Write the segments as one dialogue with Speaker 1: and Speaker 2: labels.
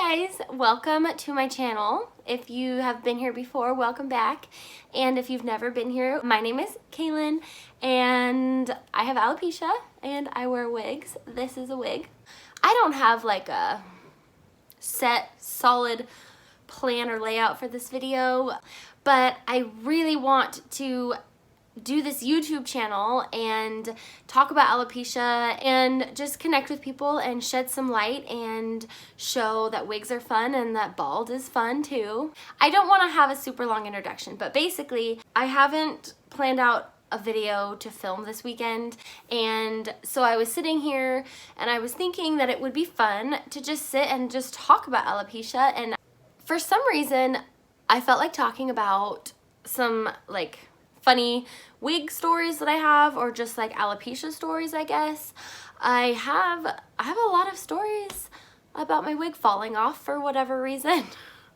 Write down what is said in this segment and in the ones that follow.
Speaker 1: Hi guys, welcome to my channel. If you have been here before, welcome back. And if you've never been here, my name is Kaylin and I have alopecia and I wear wigs. This is a wig. I don't have like a set, solid plan or layout for this video, but I really want to do this YouTube channel and talk about alopecia and just connect with people and shed some light and show that wigs are fun and that bald is fun too. I don't want to have a super long introduction, but basically I haven't planned out a video to film this weekend, and so I was sitting here and I was thinking that it would be fun to just sit and just talk about alopecia, and for some reason I felt like talking about some like funny wig stories that I have, or just like alopecia stories, I guess. I have a lot of stories about my wig falling off for whatever reason.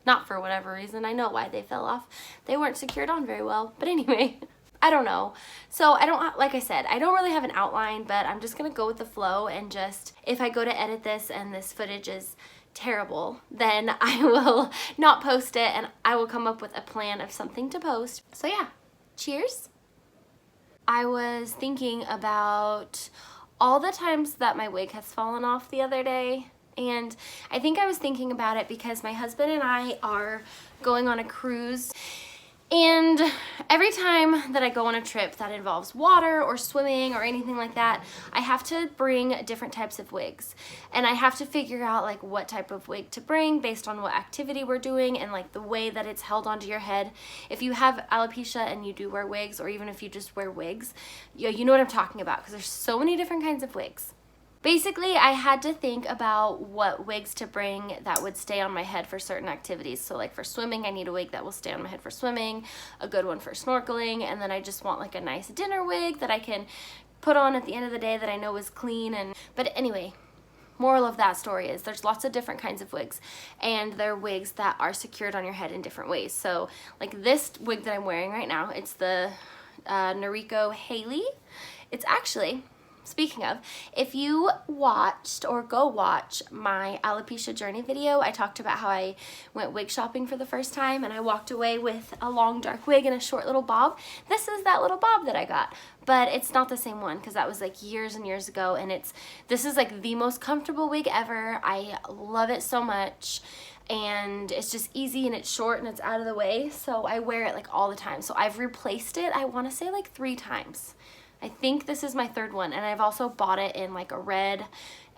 Speaker 1: Not for whatever reason, I know why they fell off. They weren't secured on very well, but anyway, I don't know. So I don't, like I said, I don't really have an outline, but I'm just gonna go with the flow, and just, if I go to edit this and this footage is terrible, then I will not post it and I will come up with a plan of something to post. So yeah. Cheers. I was thinking about all the times that my wig has fallen off the other day, and I think I was thinking about it because my husband and I are going on a cruise, and every time that I go on a trip that involves water or swimming or anything like that, I have to bring different types of wigs, and I have to figure out like what type of wig to bring based on what activity we're doing and like the way that it's held onto your head. If you have alopecia and you do wear wigs, or even if you just wear wigs, you know what I'm talking about, because there's so many different kinds of wigs. Basically, I had to think about what wigs to bring that would stay on my head for certain activities. So like for swimming, I need a wig that will stay on my head for swimming, a good one for snorkeling, and then I just want like a nice dinner wig that I can put on at the end of the day that I know is clean. But anyway, moral of that story is there's lots of different kinds of wigs, and they're wigs that are secured on your head in different ways. So like this wig that I'm wearing right now, it's the Noriko Haley. It's actually, speaking of, if you watched or go watch my alopecia journey video, I talked about how I went wig shopping for the first time and I walked away with a long dark wig and a short little bob. This is that little bob that I got, but it's not the same one because that was like years and years ago, and this is like the most comfortable wig ever. I love it so much, and it's just easy and it's short and it's out of the way, so I wear it like all the time. So I've replaced it, I want to say like 3 times. I think this is my 3rd one, and I've also bought it in like a red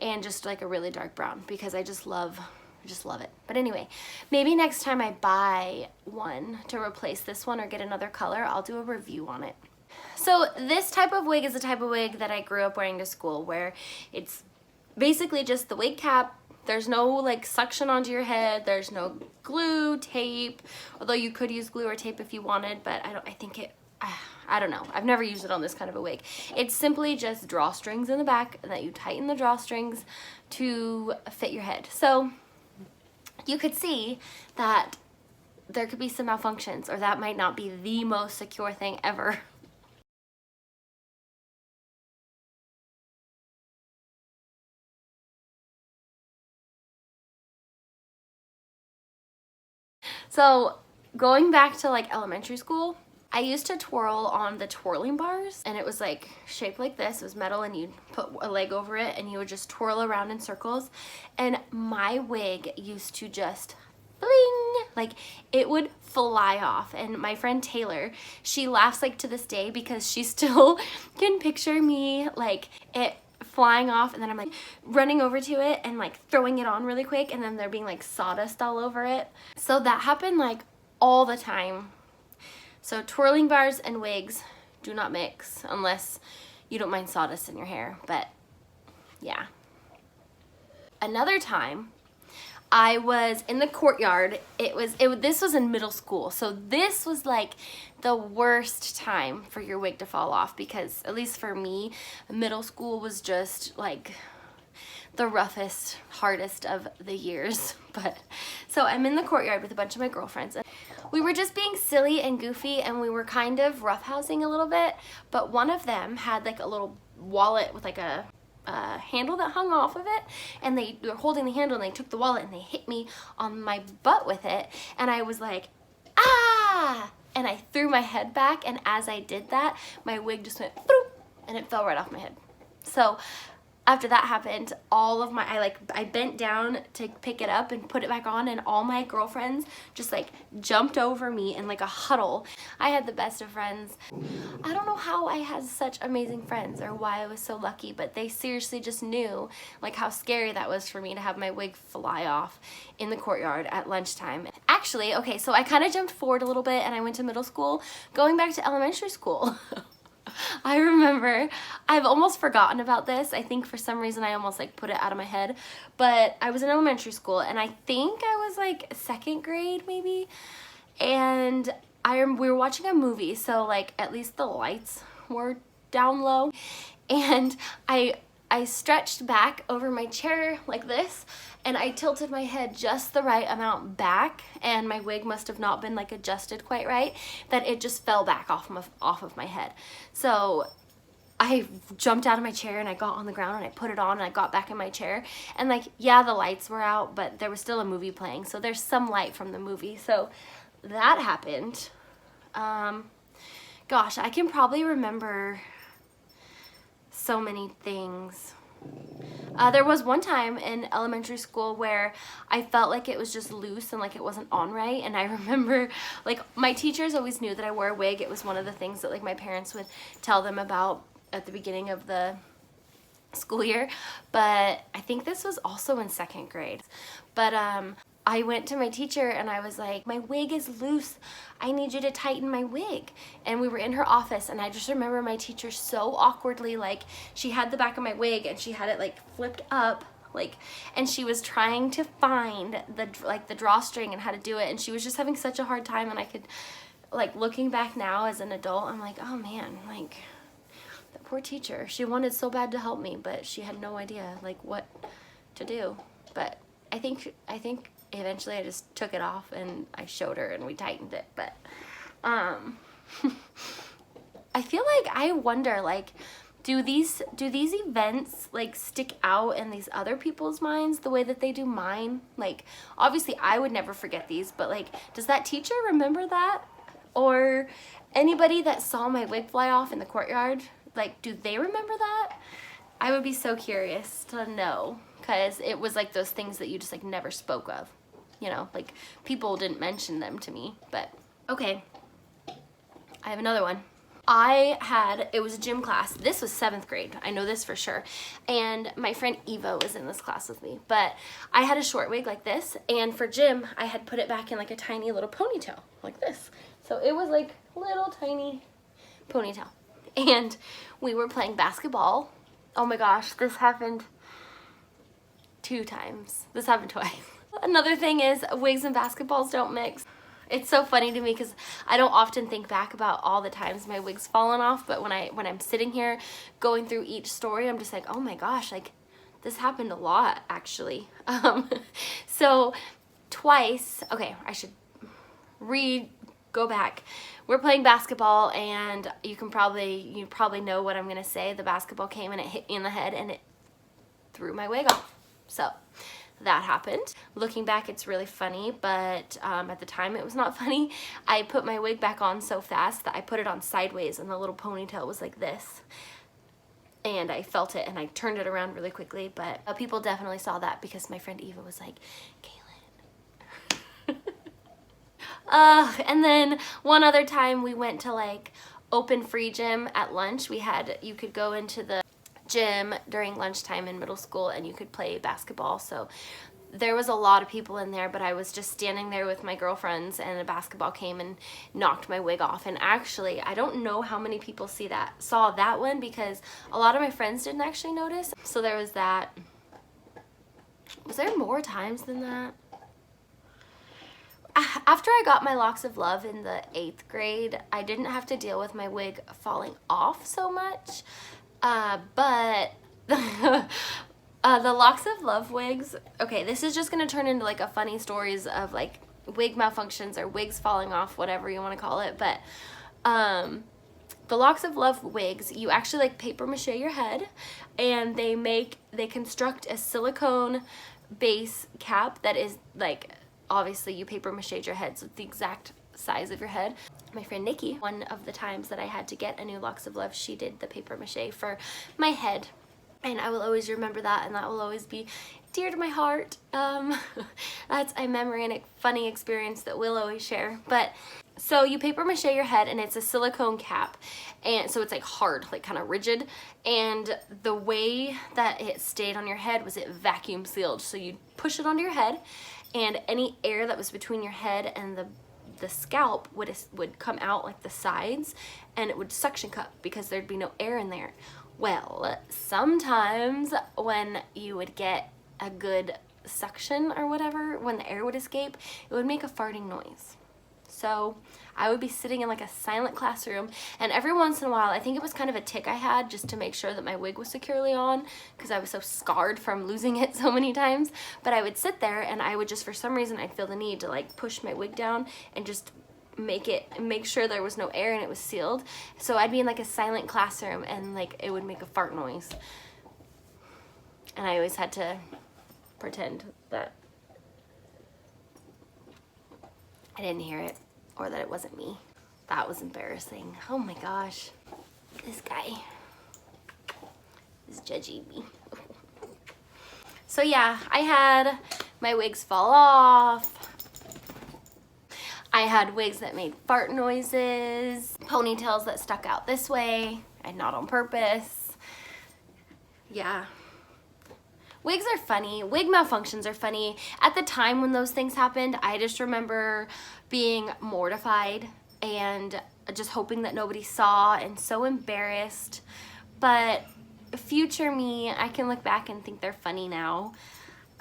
Speaker 1: and just like a really dark brown because I just love it. But anyway, maybe next time I buy one to replace this one or get another color, I'll do a review on it. So this type of wig is the type of wig that I grew up wearing to school, where it's basically just the wig cap. There's no like suction onto your head. There's no glue, tape, although you could use glue or tape if you wanted, but I don't know. I've never used it on this kind of a wig. It's simply just drawstrings in the back, and that you tighten the drawstrings to fit your head. So you could see that there could be some malfunctions, or that might not be the most secure thing ever. So going back to like elementary school, I used to twirl on the twirling bars, and it was like shaped like this. It was metal, and you'd put a leg over it and you would just twirl around in circles, and my wig used to just bling, like it would fly off. And my friend Taylor, she laughs like to this day because she still can picture me like it flying off, and then I'm like running over to it and like throwing it on really quick, and then there being like sawdust all over it. So that happened like all the time. So twirling bars and wigs do not mix unless you don't mind sawdust in your hair, but yeah. Another time I was in the courtyard. This was in middle school, so this was like the worst time for your wig to fall off, because at least for me, middle school was just like the roughest, hardest of the years. But so I'm in the courtyard with a bunch of my girlfriends, and we were just being silly and goofy, and we were kind of roughhousing a little bit, but one of them had like a little wallet with like a handle that hung off of it, and they were holding the handle and they took the wallet and they hit me on my butt with it, and I was like, ah, and I threw my head back, and as I did that, my wig just went boop, and it fell right off my head. So after that happened, all of my, I bent down to pick it up and put it back on, and all my girlfriends just like jumped over me in like a huddle. I had the best of friends. I don't know how I had such amazing friends or why I was so lucky, but they seriously just knew like how scary that was for me to have my wig fly off in the courtyard at lunchtime. Actually, okay, so I kind of jumped forward a little bit and I went to middle school, going back to elementary school. I remember, I've almost forgotten about this. I think for some reason I almost like put it out of my head, but I was in elementary school and I think I was like 2nd grade maybe, and we were watching a movie, so like at least the lights were down low, and I stretched back over my chair like this, and I tilted my head just the right amount back, and my wig must have not been like adjusted quite right, that it just fell back off of my head. So I jumped out of my chair and I got on the ground and I put it on and I got back in my chair, and like, yeah, the lights were out, but there was still a movie playing, so there's some light from the movie. So that happened. Gosh, I can probably remember so many things. There was one time in elementary school where I felt like it was just loose and like it wasn't on right, and I remember like my teachers always knew that I wore a wig. It was one of the things that like my parents would tell them about at the beginning of the school year, but I think this was also in 2nd grade. But I went to my teacher and I was like, my wig is loose, I need you to tighten my wig. And we were in her office, and I just remember my teacher so awkwardly, like, she had the back of my wig and she had it like flipped up, like, and she was trying to find the drawstring and how to do it, and she was just having such a hard time. And I could, like, looking back now as an adult, I'm like, oh man, like, that poor teacher, she wanted so bad to help me, but she had no idea like what to do. But I think eventually I just took it off and I showed her and we tightened it. But I feel like, I wonder, like, do these events like stick out in these other people's minds the way that they do mine? Like, obviously I would never forget these, but like, does that teacher remember that? Or anybody that saw my wig fly off in the courtyard, like, do they remember that? I would be so curious to know, because it was like those things that you just like never spoke of, you know, like people didn't mention them to me. But okay, I have another one. It was a gym class. This was 7th grade. I know this for sure. And my friend Eva was in this class with me, but I had a short wig like this, and for gym, I had put it back in like a tiny little ponytail like this. So it was like little tiny ponytail. And we were playing basketball. Oh my gosh, this happened 2 times. This happened twice. Another thing is, wigs and basketballs don't mix. It's so funny to me because I don't often think back about all the times my wig's fallen off, but when I'm sitting here going through each story, I'm just like, oh my gosh, like, this happened a lot actually. So twice, okay, I should go back. We're playing basketball, and you probably know what I'm gonna say. The basketball came and it hit me in the head and it threw my wig off. So that happened. Looking back, it's really funny, but at the time it was not funny. I put my wig back on so fast that I put it on sideways, and the little ponytail was like this. And I felt it, and I turned it around really quickly, but people definitely saw that because my friend Eva was like, Kaylin. And then one other time we went to like open free gym at lunch. You could go into the gym during lunchtime in middle school and you could play basketball. So there was a lot of people in there, but I was just standing there with my girlfriends, and a basketball came and knocked my wig off. And actually, I don't know how many people saw that one, because a lot of my friends didn't actually notice. So there was that. Was there more times than that? After I got my locks of love in the 8th grade, I didn't have to deal with my wig falling off so much, but the locks of love wigs, okay, this is just gonna turn into like a funny stories of like wig malfunctions or wigs falling off, whatever you want to call it. But the Locks of Love wigs, you actually like paper mache your head, and they construct a silicone base cap that is like, obviously you paper mache your head, so it's the exact size of your head. My friend Nikki, one of the times that I had to get a new Locks of Love, she did the paper mache for my head, and I will always remember that, and that will always be dear to my heart. That's a memory and a funny experience that we'll always share. But so you paper mache your head, and it's a silicone cap, and so it's like hard, like kind of rigid, and the way that it stayed on your head was it vacuum sealed. So you'd push it onto your head, and any air that was between your head and the scalp would come out like the sides, and it would suction cup because there'd be no air in there. Well, sometimes when you would get a good suction or whatever, when the air would escape, it would make a farting noise. So I would be sitting in like a silent classroom, and every once in a while, I think it was kind of a tick I had just to make sure that my wig was securely on, because I was so scarred from losing it so many times. But I would sit there, and I would just, for some reason, I'd feel the need to like push my wig down and just make sure there was no air and it was sealed. So I'd be in like a silent classroom, and like it would make a fart noise, and I always had to pretend that I didn't hear it, or that it wasn't me. That was embarrassing. Oh my gosh. This guy is judging me. So yeah, I had my wigs fall off. I had wigs that made fart noises, ponytails that stuck out this way, and not on purpose. Yeah. Wigs are funny. Wig malfunctions are funny. At the time when those things happened, I just remember being mortified and just hoping that nobody saw, and so embarrassed. But future me, I can look back and think they're funny now.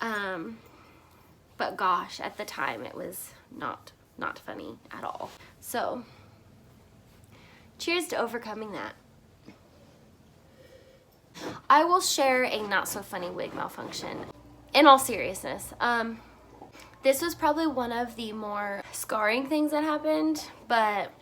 Speaker 1: But gosh, at the time it was not funny at all. So cheers to overcoming that. I will share a not so funny wig malfunction. In all seriousness, this was probably one of the more scarring things that happened, but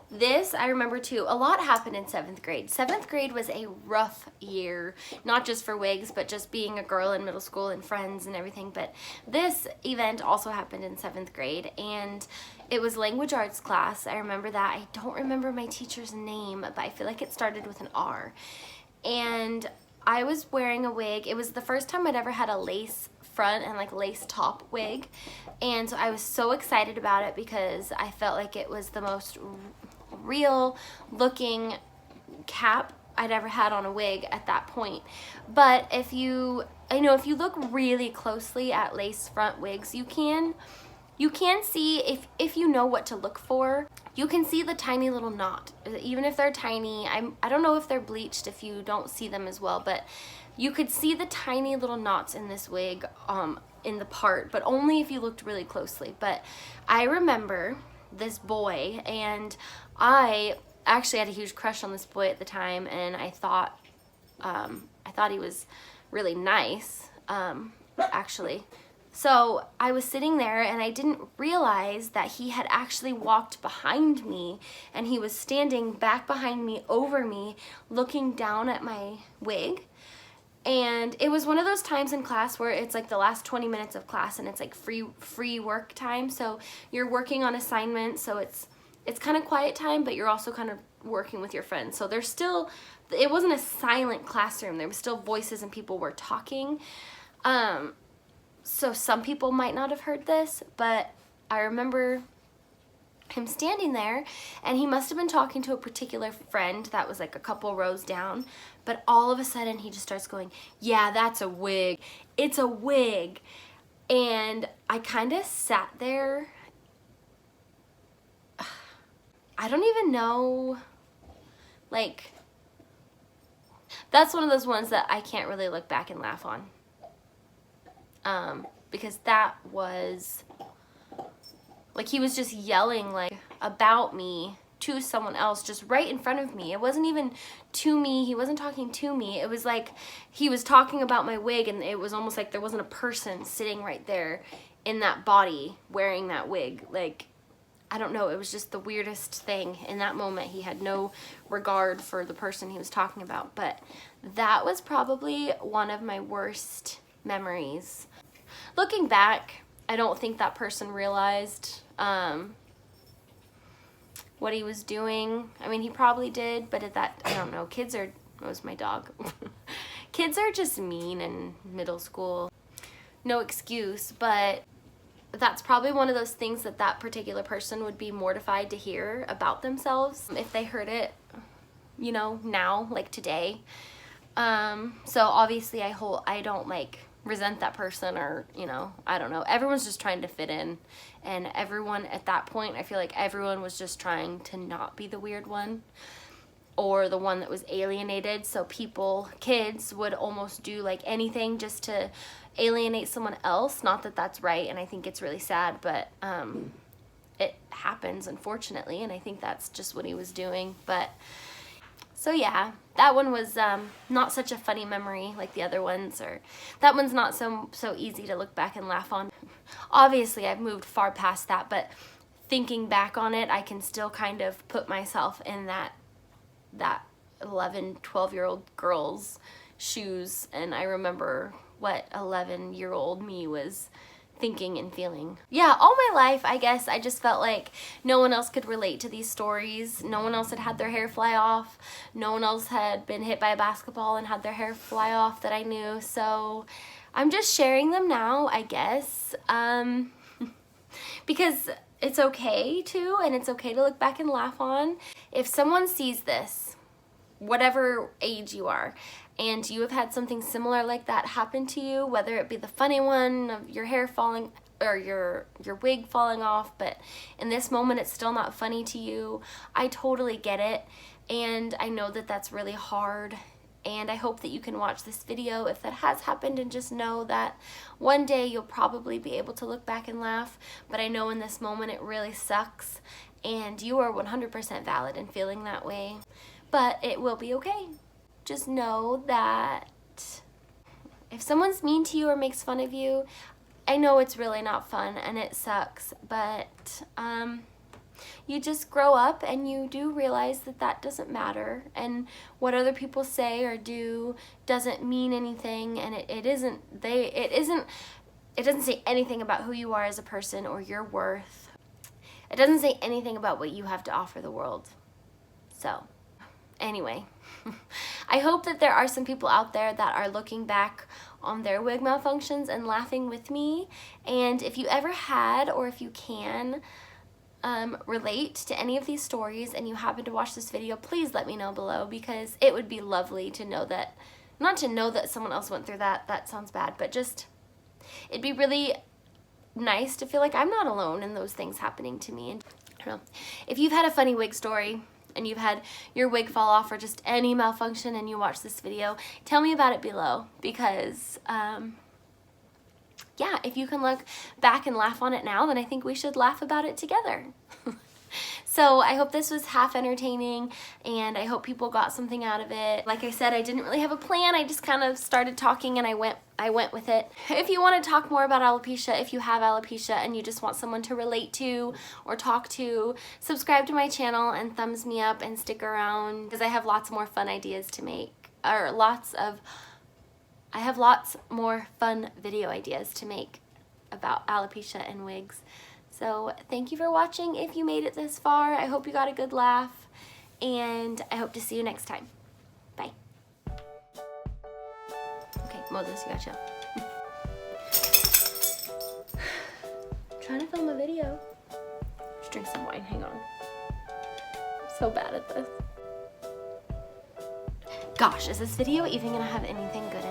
Speaker 1: this I remember too. A lot happened in 7th grade. 7th grade was a rough year, not just for wigs, but just being a girl in middle school and friends and everything. But this event also happened in 7th grade, and it was language arts class. I remember that. I don't remember my teacher's name, but I feel like it started with an R. And I was wearing a wig. It was the first time I'd ever had a lace front and like lace top wig, and so I was so excited about it because I felt like it was the most real looking cap I'd ever had on a wig at that point. But if you look really closely at lace front wigs, you can see, if you know what to look for, you can see the tiny little knot. Even if they're tiny, I don't know if they're bleached if you don't see them as well, but you could see the tiny little knots in this wig in the part, but only if you looked really closely. But I remember this boy, and I actually had a huge crush on this boy at the time, and I thought he was really nice, actually. So I was sitting there, and I didn't realize that he had actually walked behind me, and he was standing back behind me, over me, looking down at my wig. And it was one of those times in class where it's like the last 20 minutes of class, and it's like free work time. So you're working on assignments, so it's kind of quiet time, but you're also kind of working with your friends. So there's still, it wasn't a silent classroom. There was still voices and people were talking. So some people might not have heard this, but I remember him standing there, and he must have been talking to a particular friend that was like a couple rows down, but all of a sudden he just starts going, "Yeah, that's a wig. It's a wig." And I kind of sat there. I don't even know, like, that's one of those ones that I can't really look back and laugh on. Because that was, like, he was just yelling, like, about me to someone else just right in front of me. It wasn't even to me. He wasn't talking to me. It was like he was talking about my wig, and it was almost like there wasn't a person sitting right there in that body wearing that wig. Like, I don't know, it was just the weirdest thing. In that moment, he had no regard for the person he was talking about. But that was probably one of my worst memories. Looking back, I don't think that person realized what he was doing. I mean, he probably did, but at that, I don't know, kids are, that was my dog. Kids are just mean in middle school. No excuse, but that's probably one of those things that that particular person would be mortified to hear about themselves if they heard it, you know, now, like today. So obviously I don't like resent that person, or, you know, I don't know. Everyone's just trying to fit in, and everyone at that point, I feel like everyone was just trying to not be the weird one or the one that was alienated. So kids would almost do like anything just to alienate someone else. Not that that's right, and I think it's really sad, but it happens, unfortunately, and I think that's just what he was doing. But so yeah, that one was not such a funny memory like the other ones, or that one's not so easy to look back and laugh on. Obviously, I've moved far past that, but thinking back on it, I can still kind of put myself in that 11, 12-year-old girl's shoes, and I remember what 11-year-old me was thinking and feeling. Yeah, all my life, I guess, I just felt like no one else could relate to these stories. No one else had their hair fly off. No one else had been hit by a basketball and had their hair fly off that I knew. So I'm just sharing them now, I guess, because it's okay to, and it's okay to look back and laugh on. If someone sees this, whatever age you are, and you have had something similar like that happen to you, whether it be the funny one of your hair falling or your wig falling off, but in this moment it's still not funny to you, I totally get it, and I know that that's really hard, and I hope that you can watch this video if that has happened and just know that one day you'll probably be able to look back and laugh. But I know in this moment it really sucks, and you are 100% valid in feeling that way, but it will be okay. Just know that if someone's mean to you or makes fun of you, I know it's really not fun and it sucks, but you just grow up and you do realize that that doesn't matter, and what other people say or do doesn't mean anything, and it doesn't say anything about who you are as a person or your worth. It doesn't say anything about what you have to offer the world. So anyway, I hope that there are some people out there that are looking back on their wig malfunctions and laughing with me. And if you ever had, or if you can relate to any of these stories and you happen to watch this video, please let me know below, because it would be lovely to know that, not to know that someone else went through that sounds bad, but just, it'd be really nice to feel like I'm not alone in those things happening to me. And I don't know, if you've had a funny wig story and you've had your wig fall off or just any malfunction and you watch this video, tell me about it below, because yeah, if you can look back and laugh on it now, then I think we should laugh about it together. So I hope this was half entertaining, and I hope people got something out of it. Like I said, I didn't really have a plan. I just kind of started talking and I went with it. If you want to talk more about alopecia, if you have alopecia and you just want someone to relate to or talk to, subscribe to my channel and thumbs me up and stick around, because I have lots more fun ideas to make, or I have lots more fun video ideas to make about alopecia and wigs. So thank you for watching. If you made it this far, I hope you got a good laugh, and I hope to see you next time. Bye. Okay, Moses, you gotcha. Trying to film a video. Just drink some wine, hang on. I'm so bad at this. Gosh, is this video even gonna have anything good